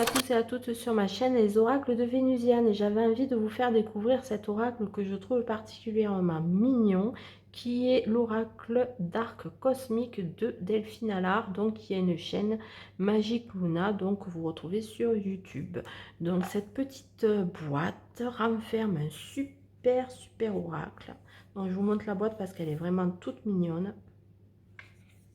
à tous et à toutes sur ma chaîne Les Oracles de Vénusiane et j'avais envie de vous faire découvrir cet oracle que je trouve particulièrement mignon qui est l'oracle d'arc cosmique de Delphine Allard, donc qui est une chaîne Magic Luna, donc que vous retrouvez sur YouTube. Donc cette petite boîte renferme un super oracle. Donc je vous montre la boîte parce qu'elle est vraiment toute mignonne.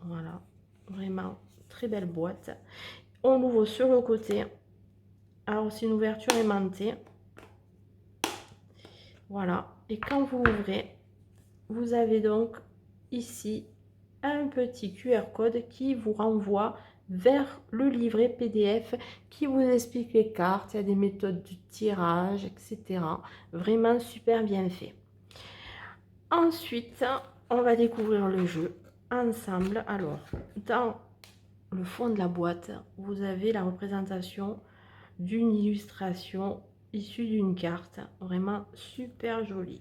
Voilà, vraiment très belle boîte. On l'ouvre sur le côté. Alors c'est une ouverture aimantée. Voilà. Et quand vous ouvrez, vous avez donc ici un petit QR code qui vous renvoie vers le livret PDF qui vous explique les cartes, il y a des méthodes du tirage, etc. Vraiment super bien fait. Ensuite, on va découvrir le jeu ensemble. Alors, dans le fond de la boîte, vous avez la représentation d'une illustration issue d'une carte, vraiment super jolie.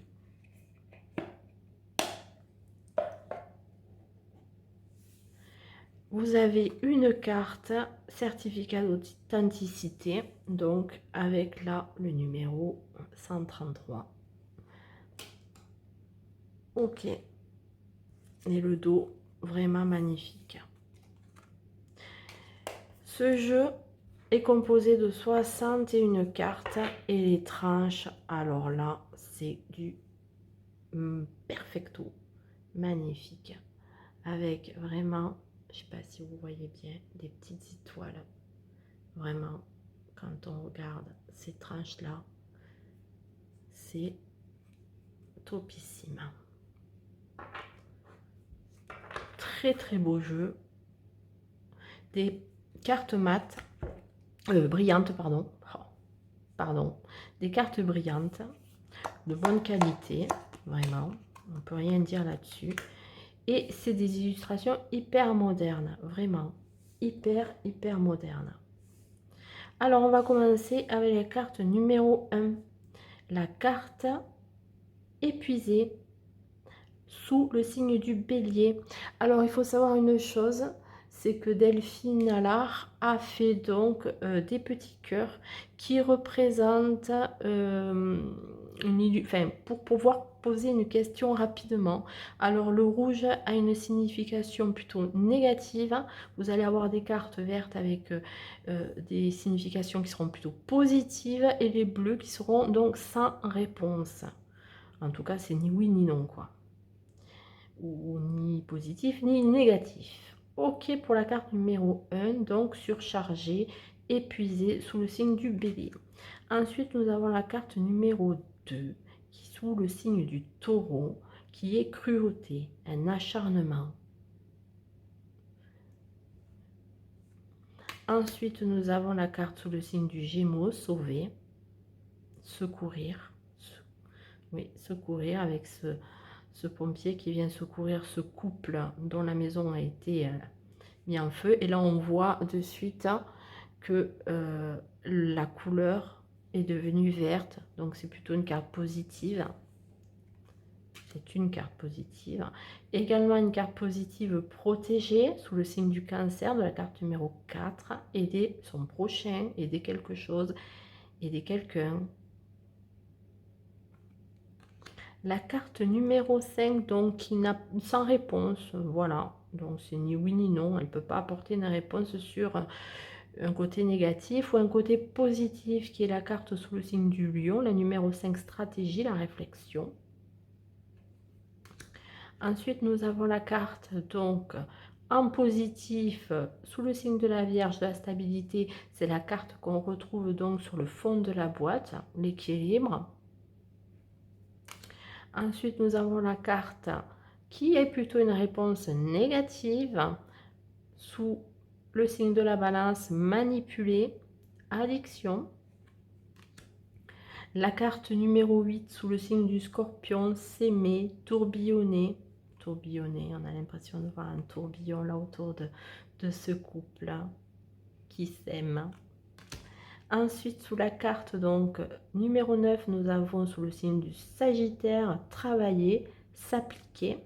Vous avez une carte certificat d'authenticité, donc avec là le numéro 133. Ok. Et le dos, vraiment magnifique. Ce jeu est composé de 61 cartes et les tranches, alors là, c'est du perfecto, magnifique. Avec vraiment, je sais pas si vous voyez bien, des petites étoiles. Vraiment, quand on regarde ces tranches-là, c'est topissime. Très beau jeu. Des cartes mates, brillantes, pardon. Pardon. Des cartes brillantes, de bonne qualité, vraiment. On ne peut rien dire là-dessus. Et c'est des illustrations hyper modernes, vraiment. Hyper modernes. Alors, on va commencer avec la carte numéro 1. La carte épuisée sous le signe du bélier. Alors, il faut savoir une chose, c'est que Delphine Allard a fait donc des petits cœurs qui représentent pour pouvoir poser une question rapidement. Alors le rouge a une signification plutôt négative. Vous allez avoir des cartes vertes avec des significations qui seront plutôt positives et les bleus qui seront donc sans réponse. En tout cas, c'est ni oui ni non, quoi. Ou ni positif ni négatif. Ok pour la carte numéro 1, donc surchargé, épuisé sous le signe du bélier. Ensuite, nous avons la carte numéro 2 qui est sous le signe du taureau, qui est cruauté, un acharnement. Ensuite, nous avons la carte sous le signe du Gémeaux, sauver, secourir. Oui, secourir avec ce pompier qui vient secourir ce couple dont la maison a été mise en feu. Et là, on voit de suite que la couleur est devenue verte. Donc, c'est plutôt une carte positive. C'est une carte positive. Également une carte positive protégée sous le signe du cancer de la carte numéro 4. Aider son prochain, aider quelque chose, aider quelqu'un. La carte numéro 5, donc qui n'a sans réponse, voilà. Donc c'est ni oui ni non, elle ne peut pas apporter une réponse sur un côté négatif ou un côté positif qui est la carte sous le signe du lion, la numéro 5, stratégie, la réflexion. Ensuite, nous avons la carte donc en positif sous le signe de la Vierge, de la stabilité. C'est la carte qu'on retrouve donc sur le fond de la boîte, l'équilibre. Ensuite, nous avons la carte qui est plutôt une réponse négative sous le signe de la Balance, manipuler, addiction. La carte numéro 8 sous le signe du Scorpion, s'aimer, tourbillonner. Tourbillonner, on a l'impression de voir un tourbillon là autour de ce couple qui s'aime. Ensuite, sous la carte donc numéro 9, nous avons sous le signe du Sagittaire, travailler, s'appliquer.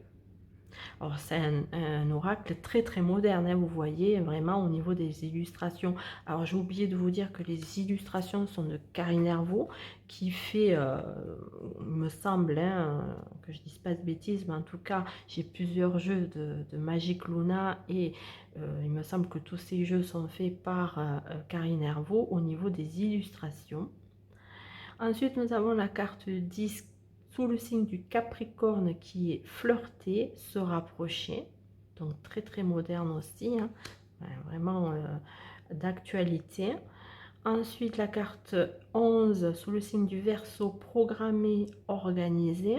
Alors c'est un oracle très très moderne, hein, vous voyez vraiment au niveau des illustrations. Alors j'ai oublié de vous dire que les illustrations sont de Karine Hervaux qui fait, il me semble, hein, que je dise pas de bêtises, mais en tout cas j'ai plusieurs jeux de Magic Luna et il me semble que tous ces jeux sont faits par Karine Hervaux au niveau des illustrations. Ensuite, nous avons la carte 10 sous le signe du Capricorne qui est flirter, se rapprocher. Donc très très moderne aussi, hein. Vraiment d'actualité. Ensuite, la carte 11 sous le signe du Verseau, programmé, organisé.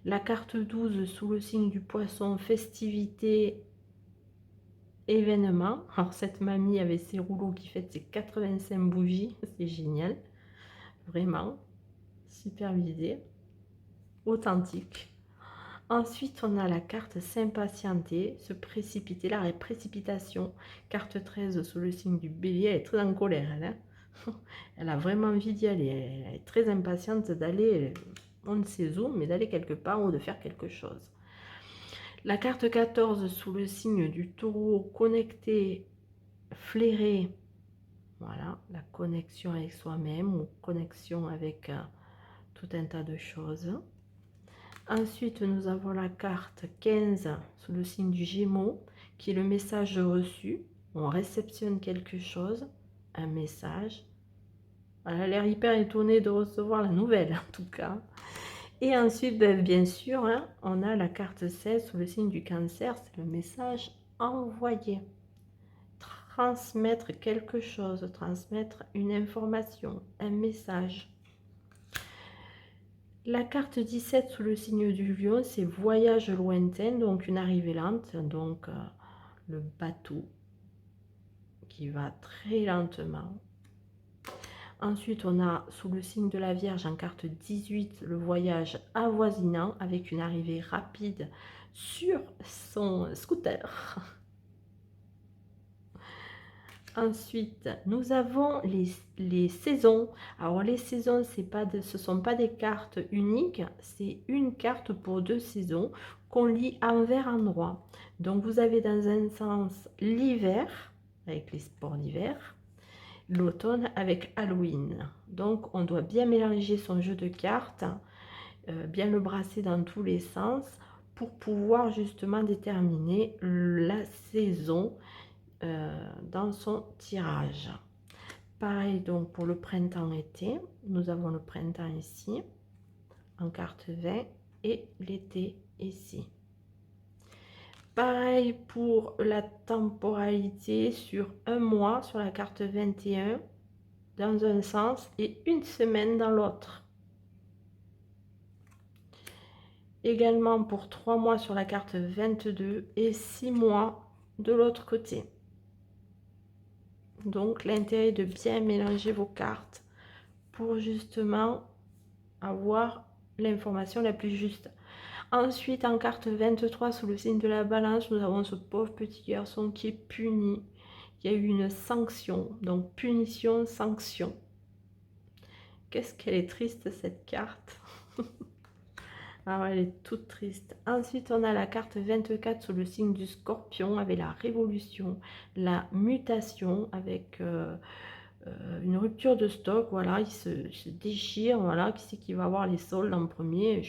La carte 12 sous le signe du Poisson, festivité, événement. Alors cette mamie avec ses rouleaux qui fête ses 85 bougies, c'est génial. Vraiment, supervisé, authentique. Ensuite, on a la carte s'impatienter, se précipiter, la précipitation. Carte 13 sous le signe du Bélier, elle est très en colère, elle, hein. Elle a vraiment envie d'y aller, elle est très impatiente d'aller, on ne sait où, mais d'aller quelque part ou de faire quelque chose. La carte 14 sous le signe du Taureau, connecté, flairé, voilà, la connexion avec soi-même ou connexion avec tout un tas de choses. Ensuite, nous avons la carte 15 sous le signe du Gémeaux, qui est le message reçu. On réceptionne quelque chose, un message. Elle a l'air hyper étonnée de recevoir la nouvelle, en tout cas. Et ensuite, bien sûr, hein, on a la carte 16 sous le signe du Cancer, c'est le message envoyé. Transmettre quelque chose, transmettre une information, un message. La carte 17 sous le signe du Lion, c'est voyage lointain, donc une arrivée lente, donc le bateau qui va très lentement. Ensuite, on a sous le signe de la Vierge en carte 18 le voyage avoisinant avec une arrivée rapide sur son scooter. Ensuite, nous avons les saisons. Alors, les saisons, ce ne sont pas des cartes uniques, c'est une carte pour 2 saisons qu'on lit envers endroit. Donc, vous avez dans un sens l'hiver, avec les sports d'hiver, l'automne avec Halloween. Donc, on doit bien mélanger son jeu de cartes, bien le brasser dans tous les sens pour pouvoir justement déterminer la saison dans son tirage. Pareil donc pour le printemps-été, nous avons le printemps ici en carte 20 et l'été ici. Pareil pour la temporalité sur un mois sur la carte 21 dans un sens et une semaine dans l'autre. Également pour 3 mois sur la carte 22 et 6 mois de l'autre côté. Donc l'intérêt de bien mélanger vos cartes pour justement avoir l'information la plus juste. Ensuite, en carte 23, sous le signe de la Balance, nous avons ce pauvre petit garçon qui est puni. Il y a eu une sanction, donc punition, sanction. Qu'est-ce qu'elle est triste cette carte. Alors elle est toute triste. Ensuite, on a la carte 24 sous le signe du Scorpion avec la révolution, la mutation avec une rupture de stock. Voilà, il se déchire. Voilà, qui c'est qui va avoir les soldes en premier?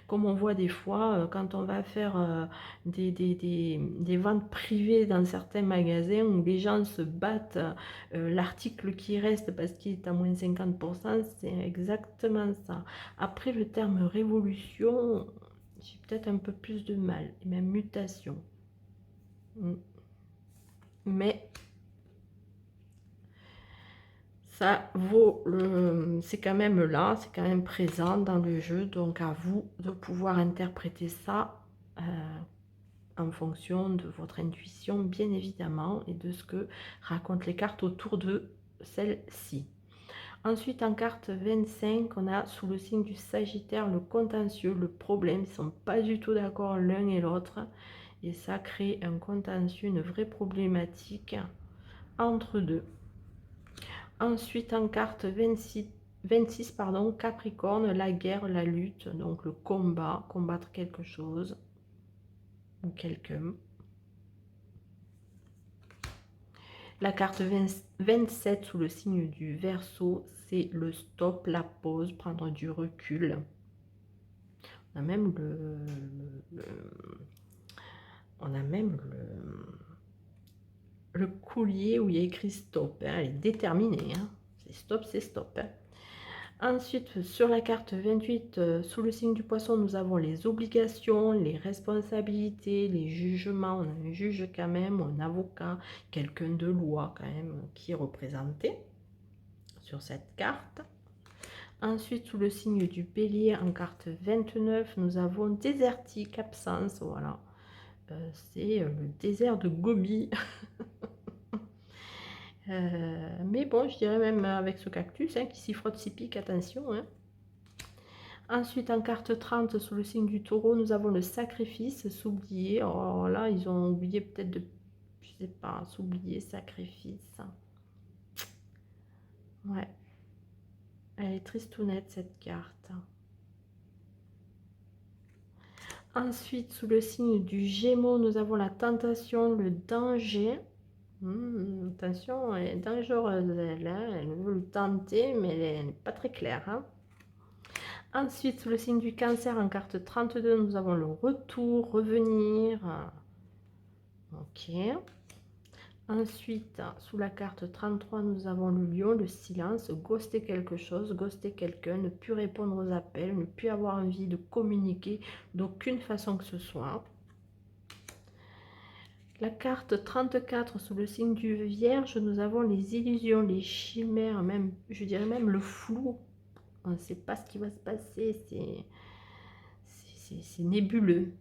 Comme on voit des fois quand on va faire des ventes privées dans certains magasins où les gens se battent, l'article qui reste parce qu'il est à moins 50%, c'est exactement ça. Après, le terme révolution, j'ai peut-être un peu plus de mal, et même mutation. Mais ça vaut c'est quand même là, c'est quand même présent dans le jeu, donc à vous de pouvoir interpréter ça en fonction de votre intuition, bien évidemment, et de ce que racontent les cartes autour de celle-ci. Ensuite, en carte 25, on a sous le signe du Sagittaire le contentieux, le problème. Ils ne sont pas du tout d'accord l'un et l'autre. Et ça crée un contentieux, une vraie problématique entre deux. Ensuite, en carte 26, 26, pardon, Capricorne, la guerre, la lutte, donc le combat, combattre quelque chose ou quelqu'un. La carte 27 sous le signe du Verseau, c'est le stop, la pause, prendre du recul. On a même le collier où il y a écrit stop. Hein, elle est déterminée. Hein. C'est stop, c'est stop. Hein. Ensuite, sur la carte 28, sous le signe du Poisson, nous avons les obligations, les responsabilités, les jugements. On a un juge quand même, un avocat, quelqu'un de loi quand même qui est représenté sur cette carte. Ensuite, sous le signe du Bélier, en carte 29, nous avons désertique, absence. Voilà, c'est le désert de Gobi. Mais bon, je dirais même avec ce cactus hein, qui s'y frotte, s'y pique, attention. Hein. Ensuite, en carte 30, sous le signe du Taureau, nous avons le sacrifice, s'oublier. Oh là, ils ont oublié peut-être de, je sais pas, s'oublier, sacrifice. Ouais. Elle est tristounette cette carte. Ensuite, sous le signe du Gémeaux, nous avons la tentation, le danger. Attention, elle est dangereuse, elle, hein. Elle veut le tenter, mais elle n'est pas très claire. Hein. Ensuite, sous le signe du Cancer, en carte 32, nous avons le retour, revenir. Ok. Ensuite, sous la carte 33, nous avons le Lion, le silence, ghoster quelque chose, ghoster quelqu'un, ne plus répondre aux appels, ne plus avoir envie de communiquer d'aucune façon que ce soit. La carte 34, sous le signe du Vierge, nous avons les illusions, les chimères, même, je dirais même le flou. On ne sait pas ce qui va se passer, c'est nébuleux.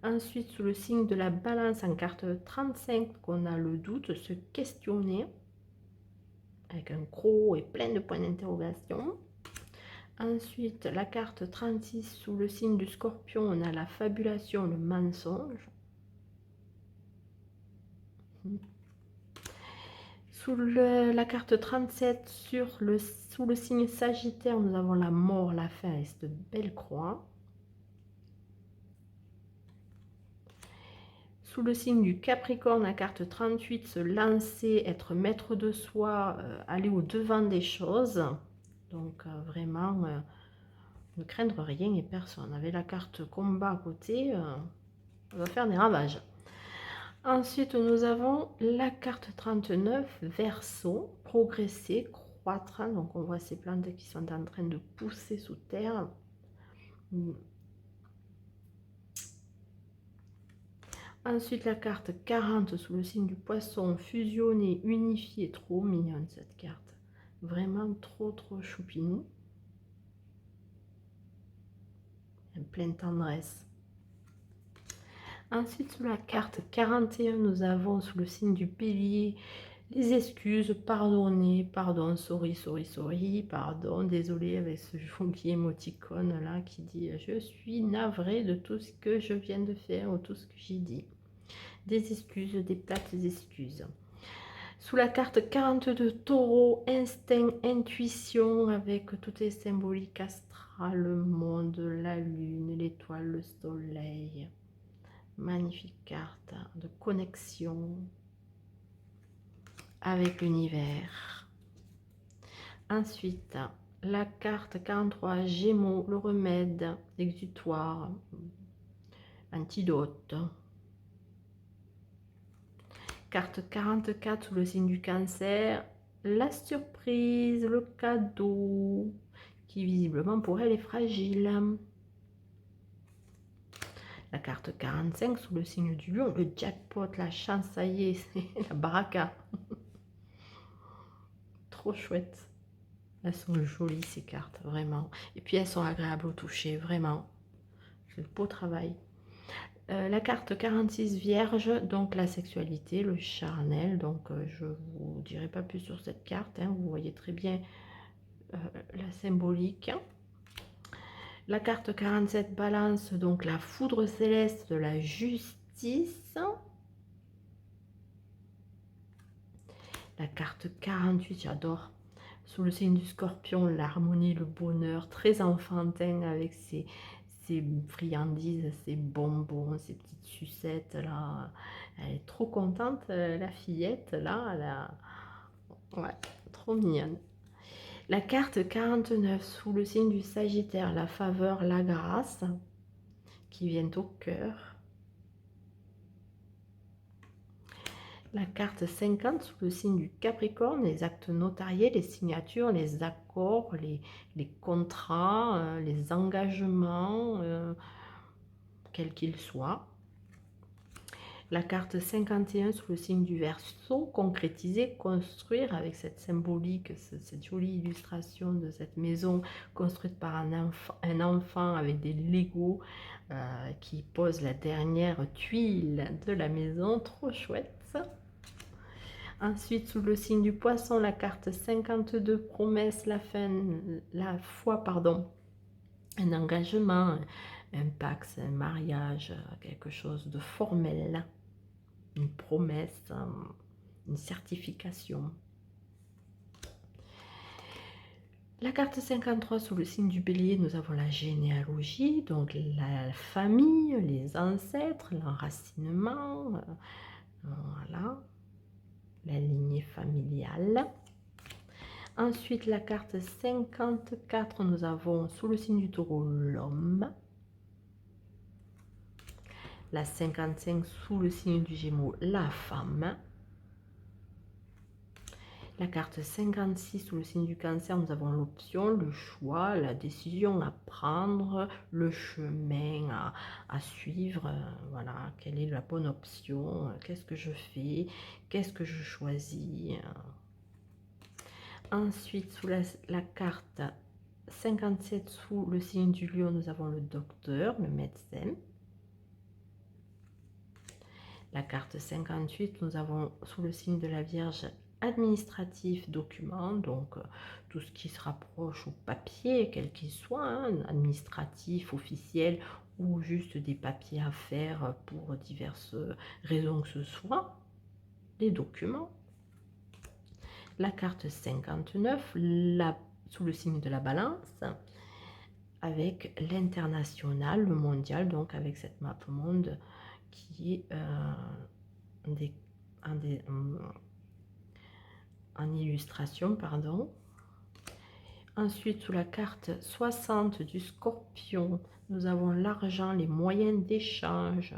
Ensuite, sous le signe de la Balance, en carte 35, on a le doute, se questionner, avec un gros et plein de points d'interrogation. Ensuite, la carte 36, sous le signe du Scorpion, on a la fabulation, le mensonge. Sous la carte 37, sous le signe Sagittaire, nous avons la mort, la fin et cette belle croix. Sous le signe du Capricorne, la carte 38, se lancer, être maître de soi, aller au devant des choses. Donc vraiment, ne craindre rien et personne. Avec la carte combat à côté, on va faire des ravages. Ensuite, nous avons la carte 39, Verseau, progresser, croître. Donc on voit ces plantes qui sont en train de pousser sous terre. Ensuite, la carte 40 sous le signe du Poisson, fusionner, unifier, trop mignonne cette carte. Vraiment trop choupinou. Pleine tendresse. Ensuite, sous la carte 41, nous avons sous le signe du Bélier, les excuses, pardonner, pardon, sorry, pardon, désolé avec ce joli émoticône là qui dit je suis navré de tout ce que je viens de faire ou tout ce que j'ai dit. Des excuses, des plates excuses. Sous la carte 42, Taureau, instinct, intuition, avec toutes les symboliques astrales, le monde, la lune, l'étoile, le soleil. Magnifique carte de connexion avec l'univers. Ensuite, la carte 43, Gémeaux, le remède, l'exutoire, antidote. Carte 44 sous le signe du Cancer, la surprise, le cadeau, qui visiblement pour elle est fragile. La carte 45 sous le signe du Lion, le jackpot, la chance, ça y est, c'est la baraka. Trop chouette. Elles sont jolies ces cartes, vraiment. Et puis elles sont agréables au toucher, vraiment. C'est le beau travail. La carte 46 Vierge, donc la sexualité, le charnel. Donc je vous dirai pas plus sur cette carte. Hein, vous voyez très bien la symbolique. La carte 47 Balance, donc la foudre céleste de la justice. La carte 48, j'adore. Sous le signe du Scorpion, l'harmonie, le bonheur, très enfantin avec ses friandises, ses bonbons, ses petites sucettes là. Elle est trop contente, la fillette là. Ouais, trop mignonne. La carte 49 sous le signe du Sagittaire, la faveur, la grâce qui vient au cœur. La carte 50 sous le signe du Capricorne, les actes notariés, les signatures, les accords, les contrats, les engagements, quels qu'ils soient. La carte 51 sous le signe du Verseau, concrétiser, construire avec cette symbolique, cette jolie illustration de cette maison construite par un enfant avec des Legos qui pose la dernière tuile de la maison, trop chouette. Ensuite, sous le signe du Poisson, la carte 52, promesse, la foi, pardon, un engagement, un pacte, un mariage, quelque chose de formel, une promesse, une certification. La carte 53 sous le signe du Bélier, nous avons la généalogie, donc la famille, les ancêtres, l'enracinement, voilà, la lignée familiale. Ensuite, la carte 54, nous avons sous le signe du Taureau l'homme. La 55 sous le signe du Gémeaux, la femme. La carte 56 sous le signe du Cancer, nous avons l'option, le choix, la décision à prendre, le chemin à suivre. Voilà, quelle est la bonne option? Qu'est-ce que je fais? Qu'est-ce que je choisis? Ensuite, sous la carte 57, sous le signe du Lion, nous avons le docteur, le médecin. La carte 58, nous avons sous le signe de la Vierge, administratif, document, donc tout ce qui se rapproche au papier, quel qu'il soit, hein, administratif, officiel, ou juste des papiers à faire pour diverses raisons que ce soit, les documents. La carte 59, sous le signe de la Balance, avec l'international, le mondial, donc avec cette map monde qui est en illustration, pardon. Ensuite, sous la carte 60 du Scorpion, nous avons l'argent, les moyens d'échange,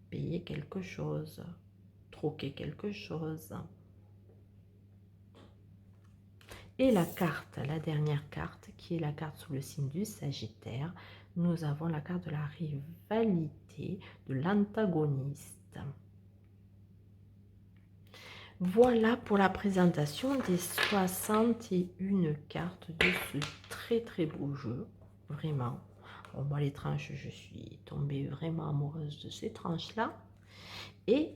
payer quelque chose, troquer quelque chose. Et la carte, la dernière carte, qui est la carte sous le signe du Sagittaire, nous avons la carte de la rivalité, de l'antagoniste. Voilà pour la présentation des 61 cartes de ce très très beau jeu, vraiment. Bon, moi les tranches, je suis tombée vraiment amoureuse de ces tranches-là. Et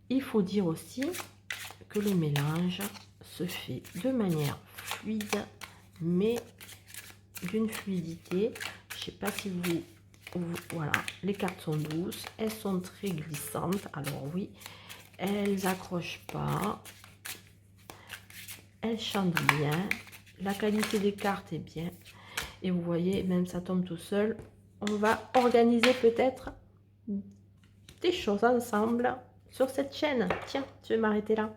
il faut dire aussi que le mélange se fait de manière fluide, mais d'une fluidité. Je ne sais pas si voilà, les cartes sont douces, elles sont très glissantes. Alors oui, elles n'accrochent pas, elles chantent bien, la qualité des cartes est bien. Et vous voyez, même ça tombe tout seul. On va organiser peut-être des choses ensemble sur cette chaîne. Tiens, je vais m'arrêter là.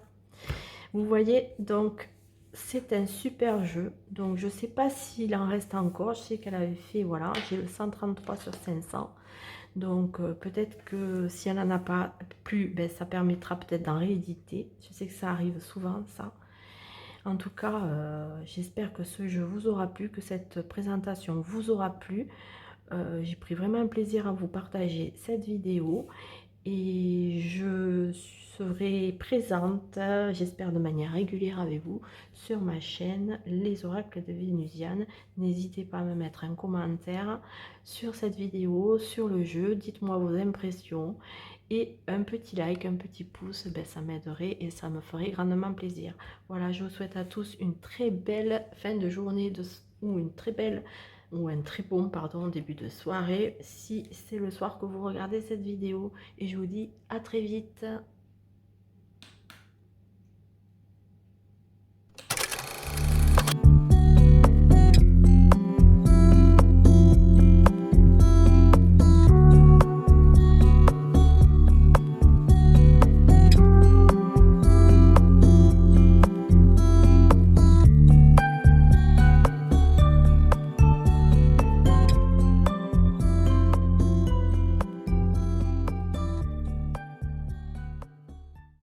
Vous voyez, donc c'est un super jeu. Donc je sais pas s'il en reste encore. Je sais qu'elle avait fait, voilà, j'ai le 133 sur 500. Donc peut-être que si elle n'en a pas plus, ben, ça permettra peut-être d'en rééditer. Je sais que ça arrive souvent, ça. En tout cas, j'espère que ce jeu vous aura plu, que cette présentation vous aura plu. J'ai pris vraiment un plaisir à vous partager cette vidéo. Et je serai présente, j'espère de manière régulière avec vous, sur ma chaîne Les Oracles de Vénusiane. N'hésitez pas à me mettre un commentaire sur cette vidéo, sur le jeu. Dites-moi vos impressions. Et un petit like, un petit pouce, ben, ça m'aiderait et ça me ferait grandement plaisir. Voilà, je vous souhaite à tous une très belle fin de journée ou une très belle ou un très bon pardon, début de soirée si c'est le soir que vous regardez cette vidéo. Et je vous dis à très vite.